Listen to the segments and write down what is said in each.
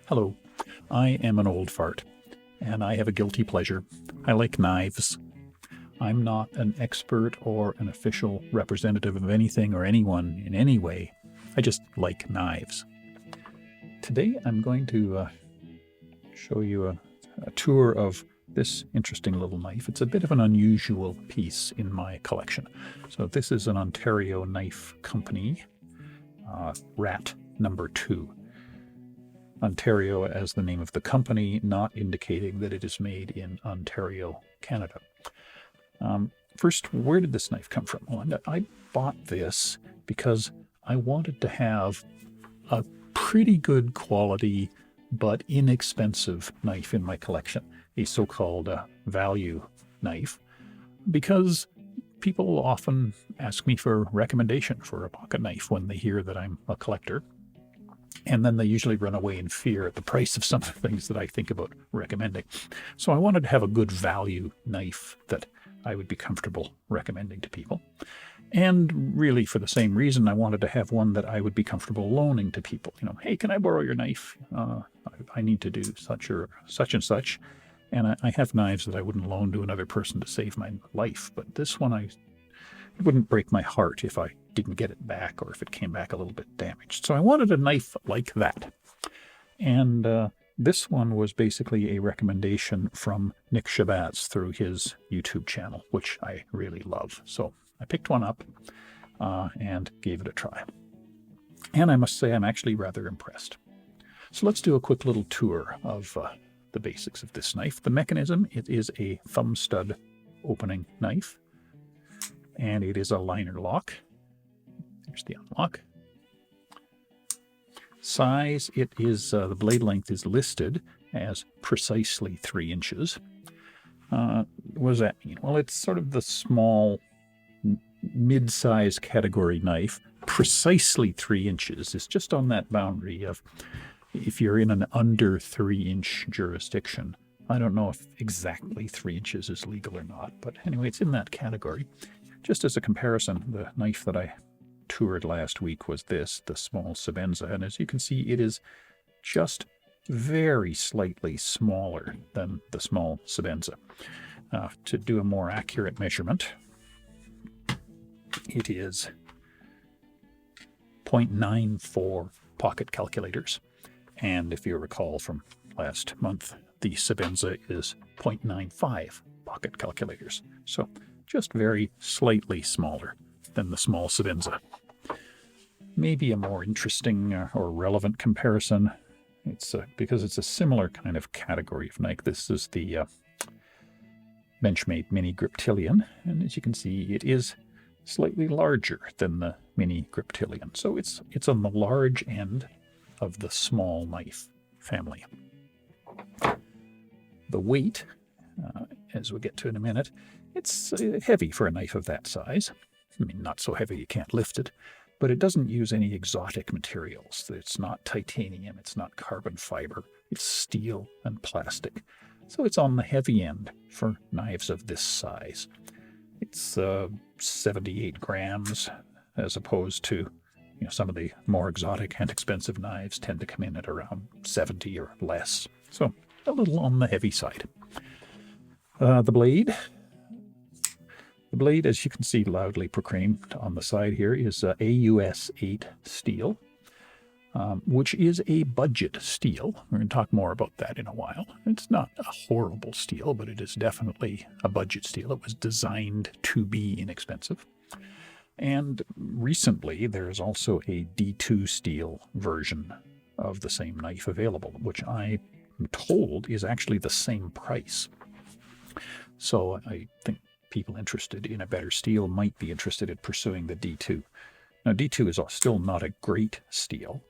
Hello, I am an old fart, and I have a guilty pleasure. I like knives. I'm not an expert or an official representative of anything or anyone in any way. I just like knives. Today I'm going to show you a tour of this interesting little knife. It's a bit of an unusual piece in my collection. So this is an Ontario Knife Company, Rat number 2. Ontario as the name of the company, not indicating that it is made in Ontario, Canada. First, where did this knife come from? Well, I bought this because I wanted to have a pretty good quality but inexpensive knife in my collection, a so-called value knife, because people often ask me for recommendation for a pocket knife when they hear that I'm a collector. And then they usually run away in fear at the price of some of the things that I think about recommending. So I wanted to have a good value knife that I would be comfortable recommending to people. And really for the same reason, I wanted to have one that I would be comfortable loaning to people. You know, hey, can I borrow your knife? I need to do such or such and such. And I have knives that I wouldn't loan to another person to save my life. But this one, it wouldn't break my heart if I didn't get it back or if it came back a little bit damaged. So I wanted a knife like that. And this one was basically a recommendation from Nick Shabazz through his YouTube channel, which I really love. So I picked one up and gave it a try. And I must say I'm actually rather impressed. So let's do a quick little tour of the basics of this knife. The mechanism, it is a thumb stud opening knife. And it is a liner lock. There's the unlock. Size, it is, the blade length is listed as precisely 3 inches. What does that mean? Well, it's sort of the small, mid-size category knife. Precisely 3 inches is just on that boundary of if you're in an under 3-inch jurisdiction. I don't know if exactly 3 inches is legal or not, but anyway, it's in that category. Just as a comparison, the knife that I toured last week was this, the small Sebenza, and as you can see, it is just very slightly smaller than the small Sebenza. To do a more accurate measurement, it is 0.94 pocket calculators, and if you recall from last month, the Sebenza is 0.95 pocket calculators. So just very slightly smaller than the small Sebenza. Maybe a more interesting or relevant comparison, it's because it's a similar kind of category of knife. This is the Benchmade Mini Griptilian, and as you can see, it is slightly larger than the Mini Griptilian. So it's on the large end of the small knife family. The weight, as we'll get to in a minute, it's heavy for a knife of that size. I mean, not so heavy you can't lift it, but it doesn't use any exotic materials. It's not titanium, it's not carbon fiber, it's steel and plastic. So it's on the heavy end for knives of this size. It's 78 grams as opposed to, some of the more exotic and expensive knives tend to come in at around 70 or less. So a little on the heavy side. The blade, as you can see loudly proclaimed on the side here, is AUS 8 steel, which is a budget steel. We're going to talk more about that in a while. It's not a horrible steel, but it is definitely a budget steel. It was designed to be inexpensive. And recently, there is also a D2 steel version of the same knife available, which I am told is actually the same price. So I think people interested in a better steel might be interested in pursuing the D2. Now, D2 is still not a great steel.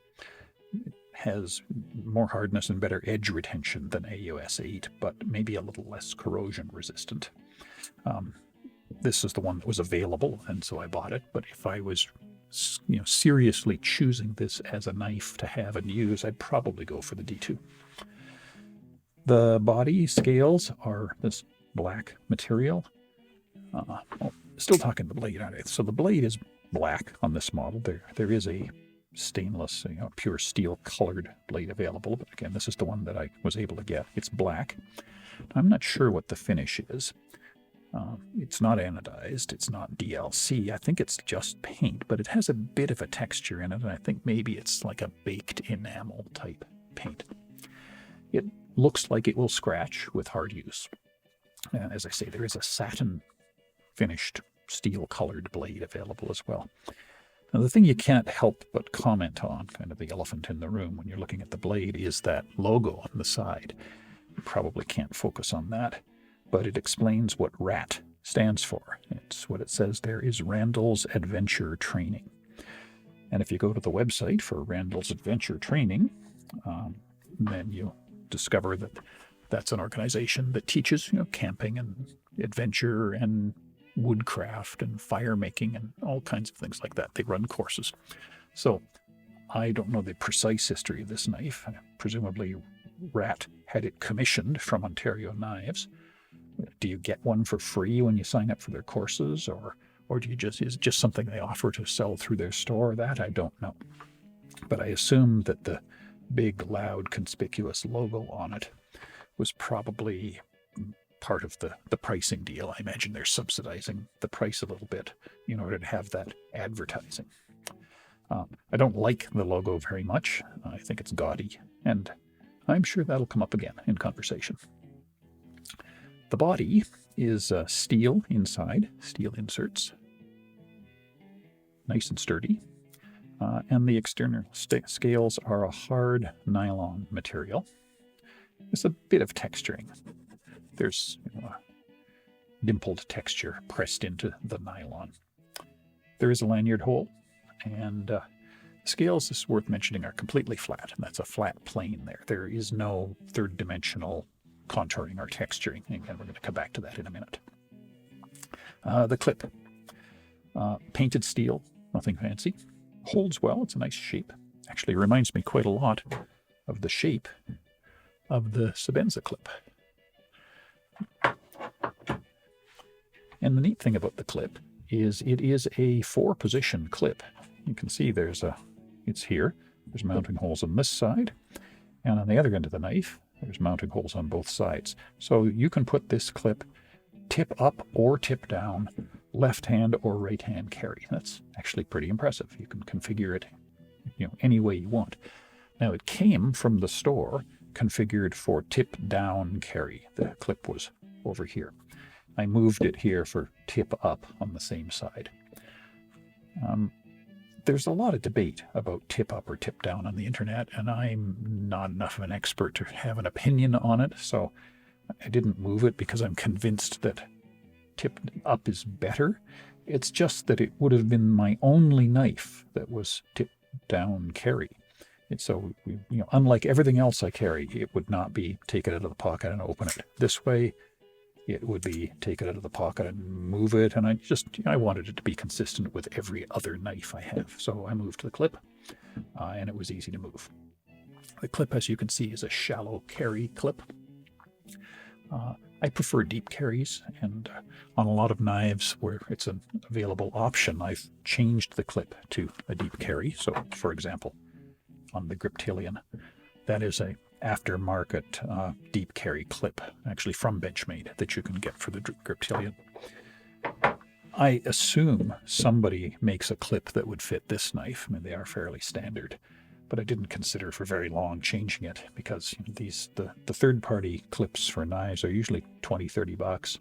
It has more hardness and better edge retention than AUS 8, but maybe a little less corrosion resistant. This is the one that was available, and so I bought it. But if I was seriously choosing this as a knife to have and use, I'd probably go for the D2. The body scales are this black material. Still talking the blade, aren't I? So the blade is black on this model. There is a stainless, pure steel colored blade available. But again, this is the one that I was able to get. It's black. I'm not sure what the finish is. It's not anodized. It's not DLC. I think it's just paint, but it has a bit of a texture in it, and I think maybe it's like a baked enamel type paint. It looks like it will scratch with hard use. As I say, there is a satin finished steel colored blade available as well. Now, the thing you can't help but comment on, kind of the elephant in the room when you're looking at the blade, is that logo on the side. You probably can't focus on that, but it explains what RAT stands for. It's what it says there is Randall's Adventure Training. And if you go to the website for Randall's Adventure Training, then you'll discover that that's an organization that teaches, camping and adventure and woodcraft and fire making and all kinds of things like that. They run courses. So I don't know the precise history of this knife. Presumably RAT had it commissioned from Ontario Knives. Do you get one for free when you sign up for their courses, or do you is it just something they offer to sell through their store? That I don't know. But I assume that the big, loud, conspicuous logo on it was probably part of the pricing deal. I imagine they're subsidizing the price a little bit in order to have that advertising. I don't like the logo very much. I think it's gaudy, and I'm sure that'll come up again in conversation. The body is steel inside, steel inserts, nice and sturdy, and the external scales are a hard nylon material. There's a bit of texturing. There's a dimpled texture pressed into the nylon. There is a lanyard hole, and the scales, this is worth mentioning, are completely flat, and that's a flat plane there. There is no third-dimensional contouring or texturing. Again, we're going to come back to that in a minute. The clip, painted steel, nothing fancy. Holds well, it's a nice shape. Actually reminds me quite a lot of the shape of the Sebenza clip. And the neat thing about the clip is it is a 4-position clip. You can see it's here. There's mounting holes on this side, and on the other end of the knife, there's mounting holes on both sides. So you can put this clip tip up or tip down, left hand or right hand carry. That's actually pretty impressive. You can configure it, any way you want. Now, it came from the store configured for tip down carry. The clip was over here. I moved it here for tip up on the same side. There's a lot of debate about tip up or tip down on the internet, and I'm not enough of an expert to have an opinion on it, so I didn't move it because I'm convinced that tip up is better. It's just that it would have been my only knife that was tip down carry. So, unlike everything else I carry, it would not be take it out of the pocket and open it this way. It would be take it out of the pocket and move it, and I wanted it to be consistent with every other knife I have. So I moved the clip, and it was easy to move. The clip, as you can see, is a shallow carry clip. I prefer deep carries, and on a lot of knives where it's an available option, I've changed the clip to a deep carry. So, for example, on the Griptilian, that is a aftermarket deep carry clip, actually from Benchmade, that you can get for the Griptilian. I assume somebody makes a clip that would fit this knife. I mean, they are fairly standard, but I didn't consider for very long changing it because the third-party clips for knives are usually $20-30.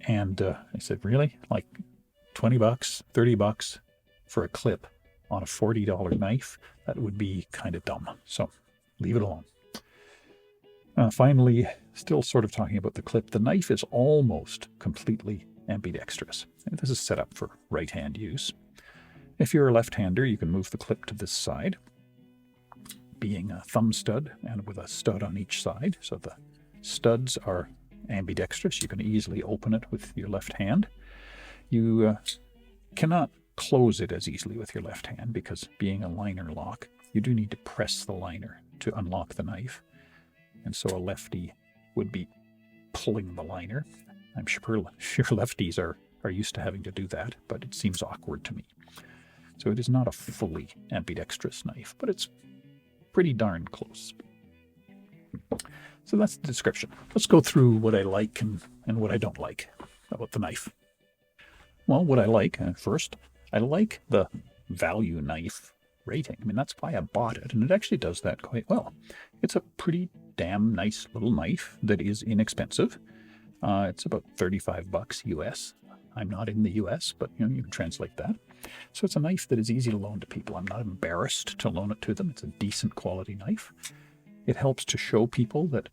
And I said, really? Like $20, $30 for a clip on a $40 knife? That would be kind of dumb. So leave it alone. Finally, still sort of talking about the clip, the knife is almost completely ambidextrous. And this is set up for right-hand use. If you're a left-hander, you can move the clip to this side, being a thumb stud and with a stud on each side. So the studs are ambidextrous. You can easily open it with your left hand. You cannot close it as easily with your left hand because being a liner lock, you do need to press the liner to unlock the knife. And so a lefty would be pulling the liner. I'm sure lefties are used to having to do that, but it seems awkward to me. So it is not a fully ambidextrous knife, but it's pretty darn close. So that's the description. Let's go through what I like and what I don't like about the knife. Well, what I like, first, I like the value knife rating. I mean, that's why I bought it, and it actually does that quite well. It's a pretty damn nice little knife that is inexpensive. It's about $35 US. I'm not in the US, but you can translate that. So it's a knife that is easy to loan to people. I'm not embarrassed to loan it to them. It's a decent quality knife. It helps to show people that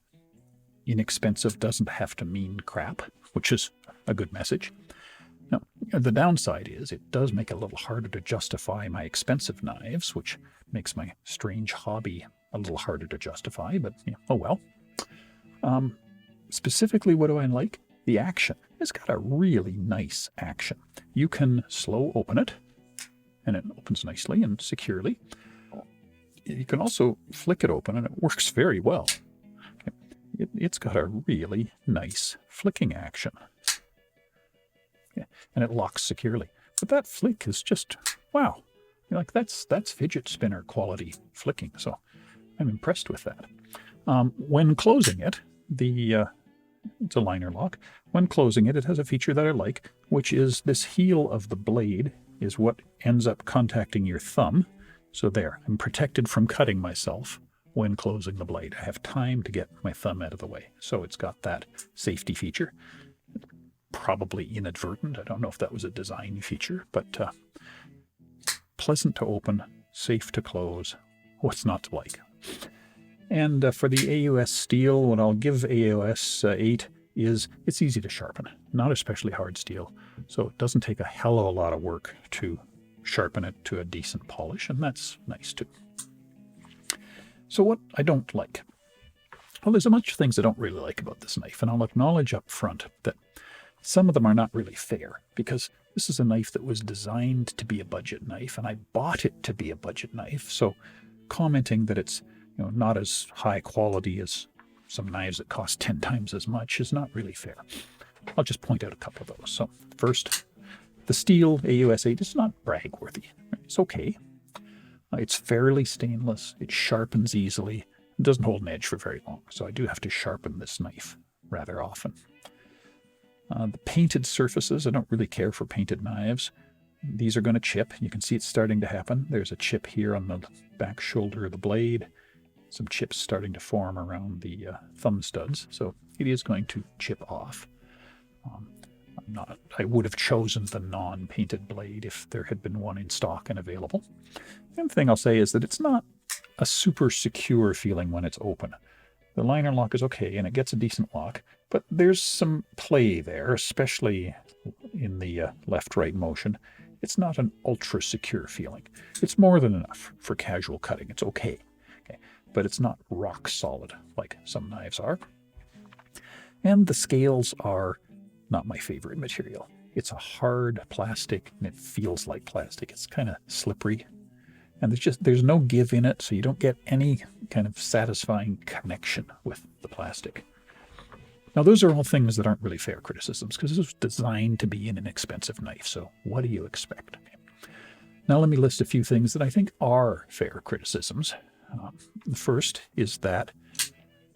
inexpensive doesn't have to mean crap, which is a good message. Now, the downside is it does make it a little harder to justify my expensive knives, which makes my strange hobby a little harder to justify, but oh well. Specifically, what do I like? The action. It's got a really nice action. You can slow open it, and it opens nicely and securely. You can also flick it open, and it works very well. It's got a really nice flicking action. And it locks securely. But that flick is just, wow. That's fidget spinner quality flicking, so I'm impressed with that. When closing it, it's a liner lock. When closing it, it has a feature that I like, which is this heel of the blade is what ends up contacting your thumb. So there, I'm protected from cutting myself when closing the blade. I have time to get my thumb out of the way. So it's got that safety feature. Probably inadvertent. I don't know if that was a design feature, but pleasant to open, safe to close. What's not to like? And for the AUS steel, what I'll give AUS 8 is it's easy to sharpen, not especially hard steel. So it doesn't take a hell of a lot of work to sharpen it to a decent polish, and that's nice too. So what I don't like? Well, there's a bunch of things I don't really like about this knife, and I'll acknowledge up front that some of them are not really fair, because this is a knife that was designed to be a budget knife, and I bought it to be a budget knife. So commenting that it's not as high quality as some knives that cost 10 times as much is not really fair. I'll just point out a couple of those. So first, the steel AUS 8 is not brag-worthy. It's okay. It's fairly stainless. It sharpens easily. It doesn't hold an edge for very long, so I do have to sharpen this knife rather often. The painted surfaces, I don't really care for painted knives. These are going to chip. You can see it's starting to happen. There's a chip here on the back shoulder of the blade. Some chips starting to form around the thumb studs, so it is going to chip off. I would have chosen the non-painted blade if there had been one in stock and available. The other thing I'll say is that it's not a super secure feeling when it's open. The liner lock is okay, and it gets a decent lock, but there's some play there, especially in the left-right motion. It's not an ultra-secure feeling. It's more than enough for casual cutting. It's okay. But it's not rock solid like some knives are. And the scales are not my favorite material. It's a hard plastic, and it feels like plastic. It's kind of slippery. And there's no give in it, so you don't get any kind of satisfying connection with the plastic. Now, those are all things that aren't really fair criticisms, because this was designed to be an inexpensive knife, so what do you expect? Now, let me list a few things that I think are fair criticisms. The first is that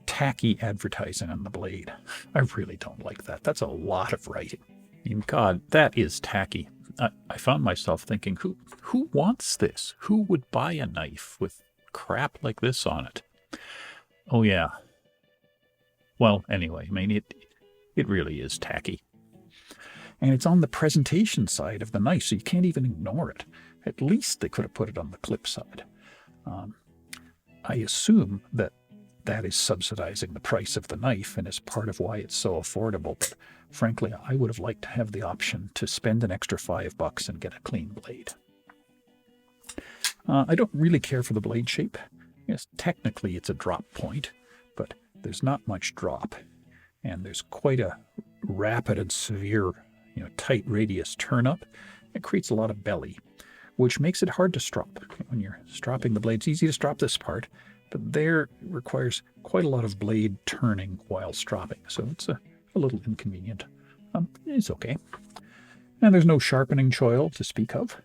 tacky advertising on the blade. I really don't like that. That's a lot of writing. I mean, God, that is tacky. I found myself thinking, who wants this? Who would buy a knife with crap like this on it? Oh, yeah. Well, anyway, I mean, it really is tacky. And it's on the presentation side of the knife, so you can't even ignore it. At least they could have put it on the clip side. I assume that is subsidizing the price of the knife and is part of why it's so affordable. But frankly, I would have liked to have the option to spend an extra $5 and get a clean blade. I don't really care for the blade shape. Yes, technically it's a drop point, but there's not much drop. And there's quite a rapid and severe, tight radius turn up. It creates a lot of belly, which makes it hard to strop. When you're stropping the blade, it's easy to strop this part, but there it requires quite a lot of blade turning while stropping, so it's a little inconvenient. It's okay. And there's no sharpening choil to speak of.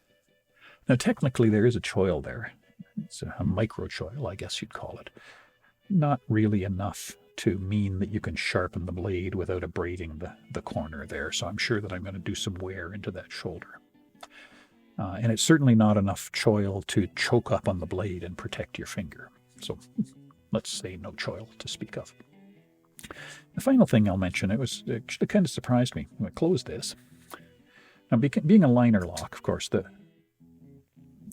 Now, technically, there is a choil there. It's a micro choil, I guess you'd call it. Not really enough to mean that you can sharpen the blade without abrading the corner there. So I'm sure that I'm going to do some wear into that shoulder. And it's certainly not enough choil to choke up on the blade and protect your finger. So let's say no choil to speak of. The final thing I'll mention, it actually kind of surprised me when I closed this. Now, being a liner lock, of course, the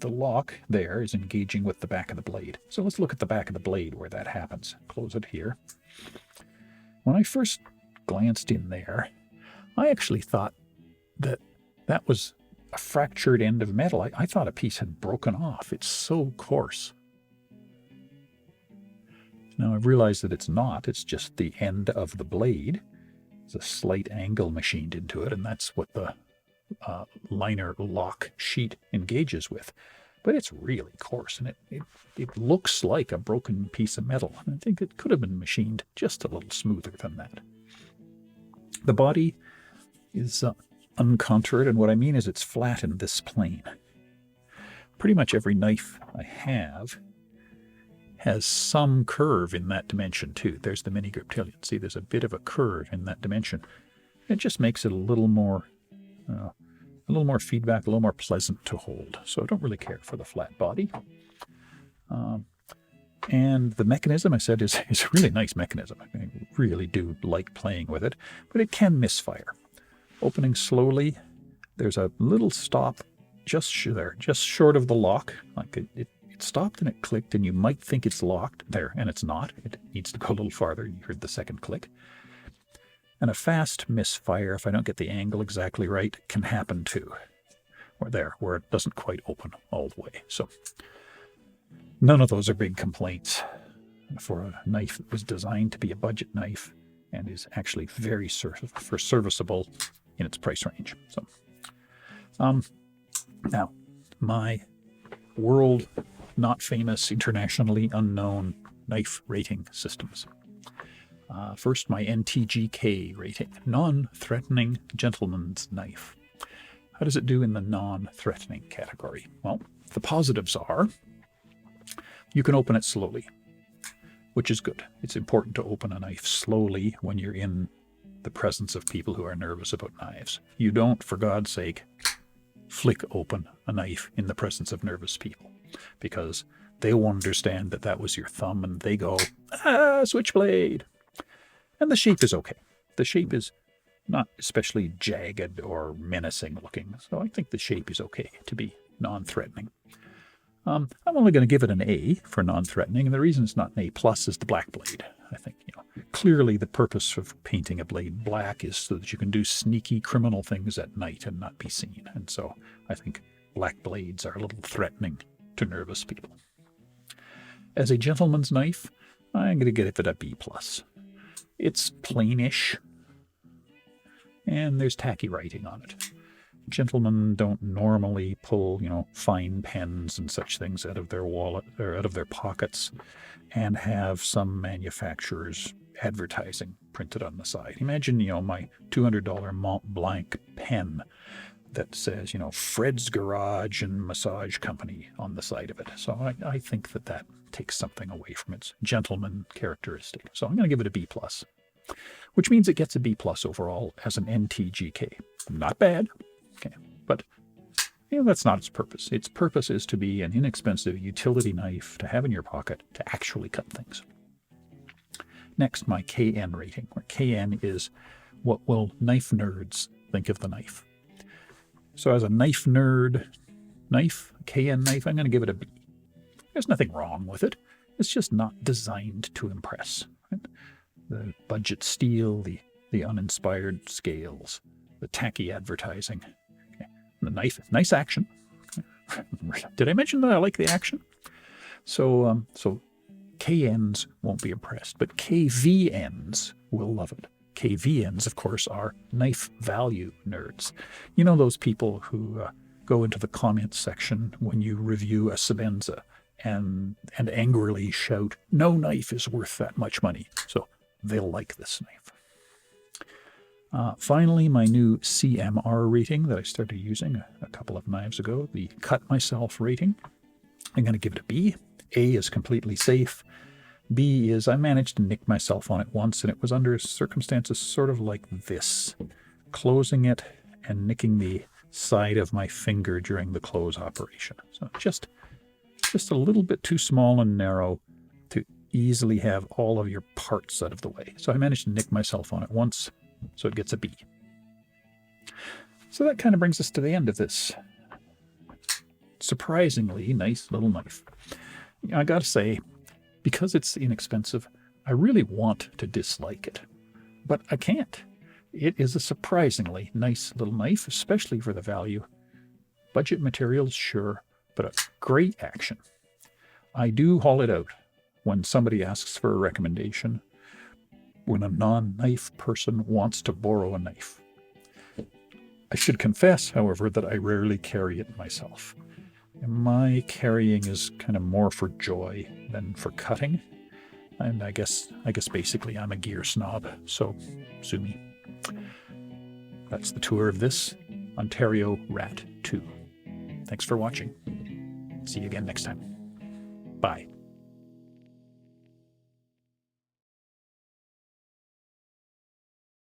lock there is engaging with the back of the blade. So let's look at the back of the blade where that happens. Close it here. When I first glanced in there, I actually thought that was a fractured end of metal. I thought a piece had broken off. It's so coarse. Now I've realized that it's not. It's just the end of the blade. There's a slight angle machined into it, and that's what the liner lock sheet engages with. But it's really coarse, and it looks like a broken piece of metal. I think it could have been machined just a little smoother than that. The body is uncontoured, and what I mean is it's flat in this plane. Pretty much every knife I have has some curve in that dimension too. There's the mini Griptilian. See, there's a bit of a curve in that dimension. It just makes it a little more feedback, a little more pleasant to hold. So I don't really care for the flat body. And the mechanism, I said, is a really nice mechanism. I really do like playing with it, but it can misfire. Opening slowly, there's a little stop just short of the lock. Like it stopped and it clicked, and you might think it's locked there, and it's not. It needs to go a little farther. You heard the second click. And a fast misfire, if I don't get the angle exactly right, can happen too. Or there, where it doesn't quite open all the way. So none of those are big complaints for a knife that was designed to be a budget knife and is actually very serviceable in its price range. So, now, my world not famous, internationally unknown knife rating systems. First, my NTGK rating, non-threatening gentleman's knife. How does it do in the non-threatening category? Well, the positives are you can open it slowly, which is good. It's important to open a knife slowly when you're in the presence of people who are nervous about knives. You don't, for God's sake, flick open a knife in the presence of nervous people, because they will understand that was your thumb and they go, switchblade. And the shape is okay. The shape is not especially jagged or menacing looking, so I think the shape is okay to be non-threatening. I'm only going to give it an A for non-threatening, and the reason it's not an A+ is the black blade. I think, clearly the purpose of painting a blade black is so that you can do sneaky criminal things at night and not be seen. And so I think black blades are a little threatening to nervous people. As a gentleman's knife, I'm going to give it a B+. It's plainish, and there's tacky writing on it. Gentlemen don't normally pull, fine pens and such things out of their wallet or out of their pockets and have some manufacturer's advertising printed on the side. Imagine, my $200 Mont Blanc pen that says, Fred's Garage and Massage Company on the side of it. So I think that takes something away from its gentleman characteristic. So I'm going to give it a B+, which means it gets a B+ overall as an NTGK. Not bad. Okay, but that's not its purpose. Its purpose is to be an inexpensive utility knife to have in your pocket to actually cut things. Next, my KN rating, where KN is what will knife nerds think of the knife. So as a knife nerd knife, KN knife, I'm going to give it a B. There's nothing wrong with it. It's just not designed to impress. Right? The budget steel, the uninspired scales, the tacky advertising. The knife, nice action. Did I mention that I like the action? So KNs won't be impressed, but KVNs will love it. KVNs, of course, are knife value nerds. Those people who go into the comments section when you review a Sebenza and angrily shout, "No knife is worth that much money." So they'll like this knife. Finally, my new CMR rating that I started using a couple of knives ago, the Cut Myself rating. I'm going to give it a B. A is completely safe. B is I managed to nick myself on it once, and it was under circumstances sort of like this, closing it and nicking the side of my finger during the close operation. So just a little bit too small and narrow to easily have all of your parts out of the way. So I managed to nick myself on it once, so it gets a B. So that kind of brings us to the end of this surprisingly nice little knife. I gotta say, because it's inexpensive, I really want to dislike it, but I can't. It is a surprisingly nice little knife, especially for the value. Budget materials, sure, but a great action. I do haul it out when somebody asks for a recommendation, when a non-knife person wants to borrow a knife. I should confess, however, that I rarely carry it myself. My carrying is kind of more for joy than for cutting. And I guess basically I'm a gear snob, so sue me. That's the tour of this Ontario Rat 2. Thanks for watching. See you again next time. Bye.